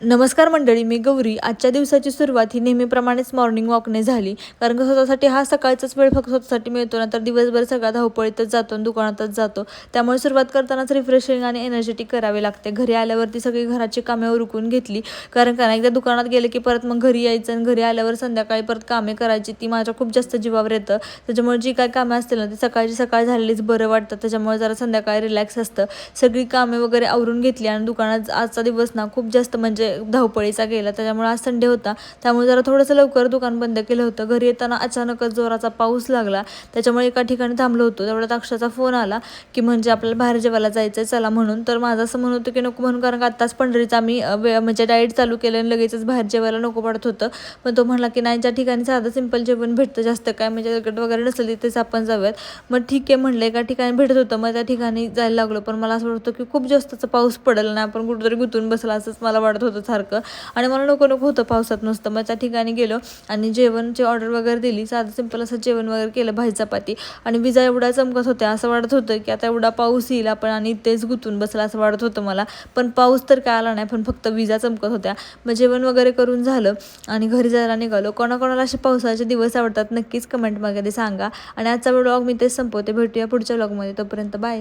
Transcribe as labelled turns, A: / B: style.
A: नमस्कार मंडळी, मी गौरी. आजच्या दिवसाची सुरुवात ही नेहमीप्रमाणेच मॉर्निंग वॉकने झाली. कारण का स्वतःसाठी हा सकाळचाच वेळ फक्त स्वतःसाठी मिळतो ना, तर दिवसभर सगळा धावपळीतच जातो आणि दुकानातच जातो. त्यामुळे सुरुवात करतानाच रिफ्रेशिंग आणि एनर्जेटिक करावी लागते. घरी आल्यावरती सगळी घराची कामे उरकून घेतली. कारण का ना, एकदा दुकानात गेले की परत मग घरी यायचं आणि घरी आल्यावर संध्याकाळी परत कामे करायची, ती माझ्या खूप जास्त जीवावर येतं. त्याच्यामुळे जी काय कामं असतील ना, ती सकाळची सकाळ झालेलीच बरं वाटतं. त्याच्यामुळे जरा संध्याकाळी रिलॅक्स असतं. सगळी कामे वगैरे आवरून घेतली आणि दुकानात आजचा दिवस ना खूप जास्त म्हणजे धावपळीचा गेला. त्याच्यामुळे आज संडे होता, त्यामुळे जरा थोडंसं लवकर दुकान बंद केलं होतं. घरी येताना अचानकच जोराचा पाऊस लागला, त्याच्यामुळे एका ठिकाणी थांबलो होतो. तेवढ्यात अक्षाचा फोन आला की म्हणजे आपल्याला बाहेर जेवायला जायचं आहे, चला म्हणून. तर माझं असं म्हणत होतं की नको म्हणून, कारण का आत्ताच पंढरीचा आम्ही म्हणजे डाएट चालू केलं आणि लगेचच बाहेर जेवायला नको पडत होतं. पण तो म्हणला की नाही, ज्या ठिकाणी साधं सिंपल जेवण भेटतं, जास्त काय म्हणजे तिकीट वगैरे नसलं तिथेच आपण जाऊयात. मग ठीक आहे म्हणलं. एका ठिकाणी भेटत होतं, मग त्या ठिकाणी जायला लागलो. पण मला असं वाटतं की खूप जास्तचा पाऊस पडेल ना, आपण कुठेतरी गुंतून बसला असंच मला वाटत होतं सारखं. आणि मला नको नको होतं पावसात नुसतं. मग त्या ठिकाणी गेलो आणि जेवणची ऑर्डर वगैरे दिली. साधं सिंपल असं जेवण वगैरे केलं, भाजी चपाती. आणि विजा एवढ्या चमकत होत्या, असं वाटत होतं की आता एवढा पाऊस येईल आपण आणि तेच गुंतून बसला असं वाटत होतं मला. पण पाऊस तर काय आला नाही, पण फक्त विजा चमकत होत्या. मग जेवण वगैरे करून झालं आणि घरी जायला निघालो. कोणाकोणाला असे पावसाचे दिवस आवडतात नक्कीच कमेंटमध्ये सांगा. आणि आजचा व्लॉग मी तेच संपवते. भेटूया पुढच्या व्लॉगमध्ये. तोपर्यंत बाय.